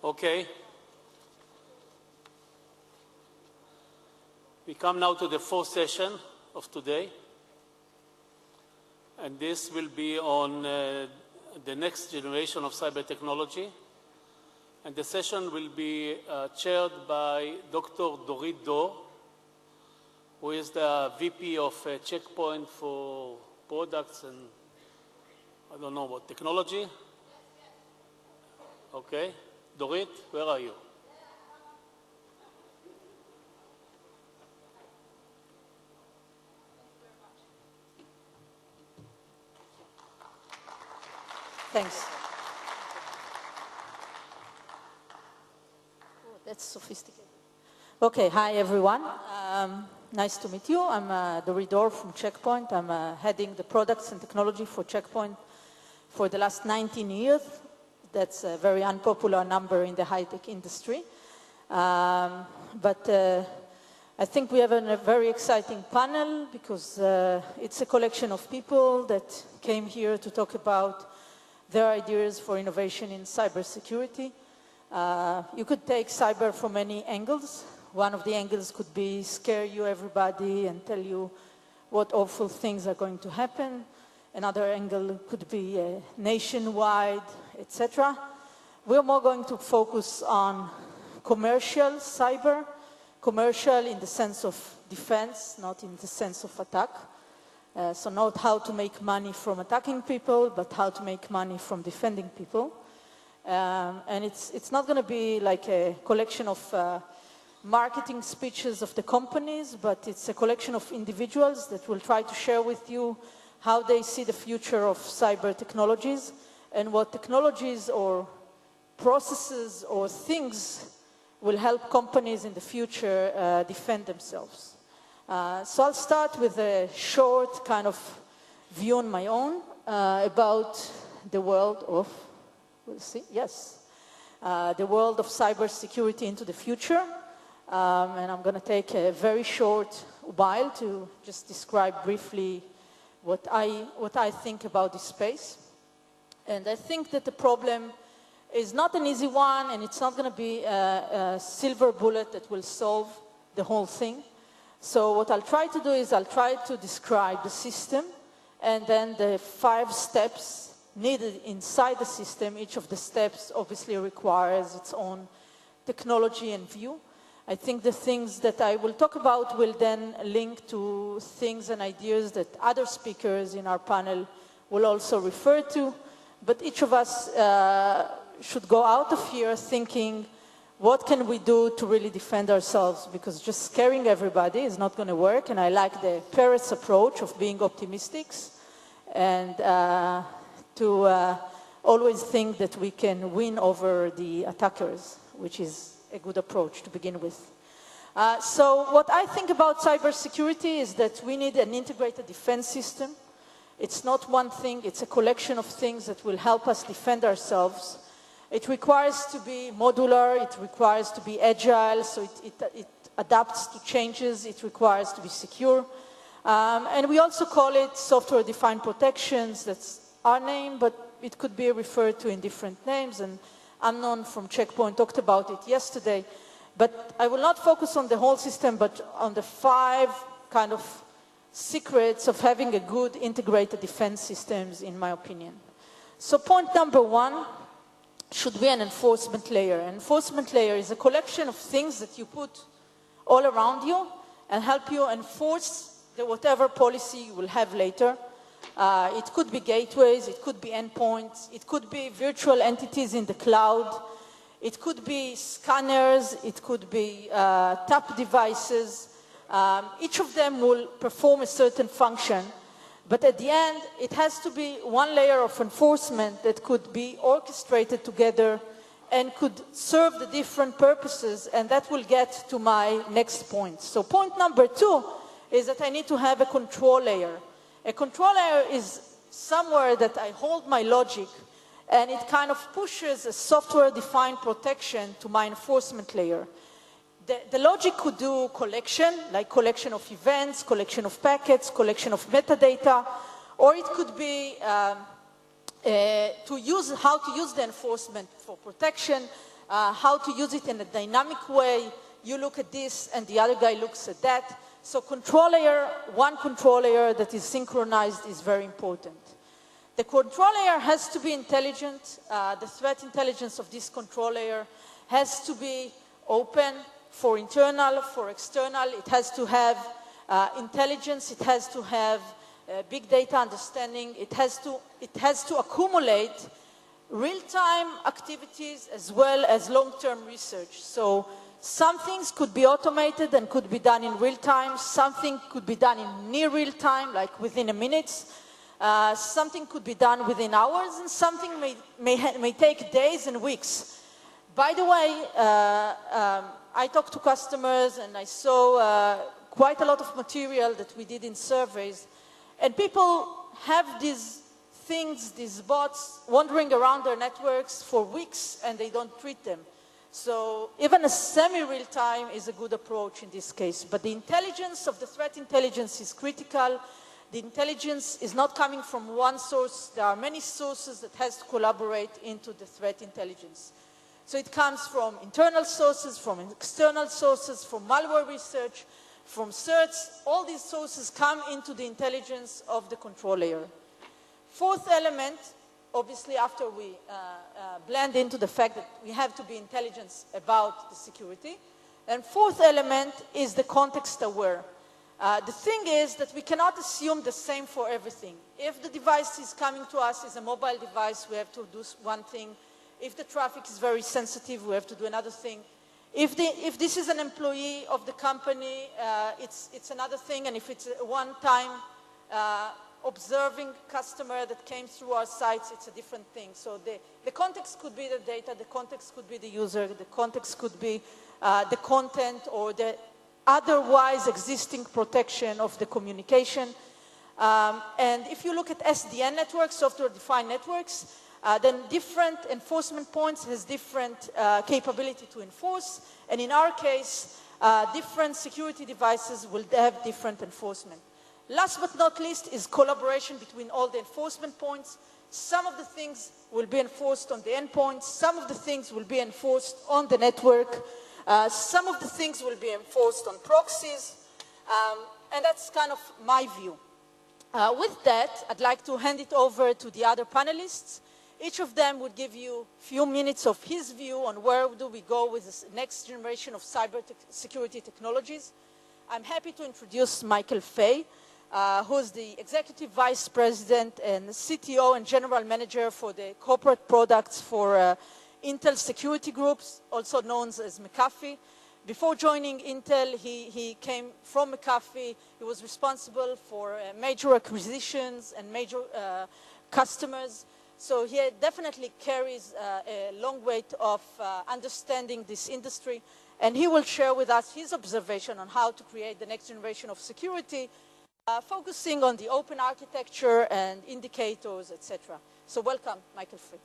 Okay. We come now to the fourth session of today. And this will be on the next generation of cyber technology. And the session will be chaired by Dr. Dorit, who is the VP of Checkpoint for products and, I don't know what, technology? Okay. Dorit, where are you? Thanks. Oh, that's sophisticated. Okay, hi everyone. Nice to meet you. I'm Dorit from Checkpoint. I'm heading the products and technology for Checkpoint for the last 19 years. That's a very unpopular number in the high-tech industry. But I think we have a very exciting panel because it's a collection of people that came here to talk about their ideas for innovation in cybersecurity. You could take cyber from many angles. One of the angles could be scare you everybody and tell you what awful things are going to happen. Another angle could be nationwide, etc. We're more going to focus on commercial cyber, commercial in the sense of defense, not in the sense of attack. So not how to make money from attacking people, but how to make money from defending people. And it's not going to be like a collection of marketing speeches of the companies, but it's a collection of individuals that will try to share with you how they see the future of cyber technologies and what technologies or processes or things will help companies in the future defend themselves. So I'll start with a short kind of view on my own about the world of, we'll see, yes, the world of cybersecurity into the future. And I'm going to take a very short while to just describe briefly what I think about this space. And I think that the problem is not an easy one, and it's not going to be a silver bullet that will solve the whole thing. So what I'll try to do is I'll try to describe the system and then the 5 steps needed inside the system. Each of the steps obviously requires its own technology and view. I think the things that I will talk about will then link to things and ideas that other speakers in our panel will also refer to. But each of us should go out of here thinking, what can we do to really defend ourselves? Because just scaring everybody is not going to work. And I like the Paris approach of being optimistic and to always think that we can win over the attackers, which is a good approach to begin with. So what I think about cybersecurity is that we need an integrated defense system. It's not one thing, it's a collection of things that will help us defend ourselves. It requires to be modular, it requires to be agile, so it adapts to changes, it requires to be secure. And we also call it software-defined protections. That's our name, but it could be referred to in different names. And Amnon from Checkpoint talked about it yesterday. But I will not focus on the whole system, but on the 5 kind of secrets of having a good integrated defense systems, in my opinion. So point number 1 should be an enforcement layer. An enforcement layer is a collection of things that you put all around you and help you enforce whatever policy you will have later. It could be gateways, it could be endpoints, it could be virtual entities in the cloud, it could be scanners, it could be tap devices. Each of them will perform a certain function, but at the end, it has to be one layer of enforcement that could be orchestrated together and could serve the different purposes, and that will get to my next point. So point number 2 is that I need to have a control layer. A control layer is somewhere that I hold my logic, and it kind of pushes a software-defined protection to my enforcement layer. The logic could do collection, like collection of events, collection of packets, collection of metadata, or it could be how to use the enforcement for protection, how to use it in a dynamic way. You look at this and the other guy looks at that. So control layer, one control layer that is synchronized is very important. The control layer has to be intelligent. The threat intelligence of this control layer has to be open for internal, for external. It has to have intelligence. It has to have big data understanding. It has to accumulate real-time activities as well as long-term research. So some things could be automated and could be done in real time. Something could be done in near real time, like within a minute. Something could be done within hours, and something may take days and weeks. By the way, I talked to customers and I saw quite a lot of material that we did in surveys, and people have these things, these bots, wandering around their networks for weeks and they don't treat them. So even a semi-real time is a good approach in this case. But the intelligence of the threat intelligence is critical. The intelligence is not coming from one source. There are many sources that has to collaborate into the threat intelligence. So it comes from internal sources, from external sources, from malware research, from certs. All these sources come into the intelligence of the control layer. Fourth element, obviously after we blend into the fact that we have to be intelligent about the security. And fourth element is the context aware. The thing is that we cannot assume the same for everything. If the device is coming to us as a mobile device, we have to do one thing. If the traffic is very sensitive, we have to do another thing. If this is an employee of the company, it's another thing. And if it's a one-time observing customer that came through our sites, it's a different thing. So the context could be the data, the context could be the user, the context could be the content or the otherwise existing protection of the communication. And if you look at SDN networks, software-defined networks, then different enforcement points has different capability to enforce. And in our case, different security devices will have different enforcement. Last but not least is collaboration between all the enforcement points. Some of the things will be enforced on the endpoints. Some of the things will be enforced on the network. Some of the things will be enforced on proxies. And that's kind of my view. With that, I'd like to hand it over to the other panelists. Each of them would give you a few minutes of his view on where do we go with this next generation of cyber security technologies. I'm happy to introduce Michael Fay, who's the Executive Vice President and CTO and General Manager for the corporate products for Intel Security Groups, also known as McAfee. Before joining Intel, he came from McAfee. He was responsible for major acquisitions and major customers. So he definitely carries a long weight of understanding this industry. And he will share with us his observation on how to create the next generation of security, focusing on the open architecture and indicators, etc. So welcome, Michael Fay.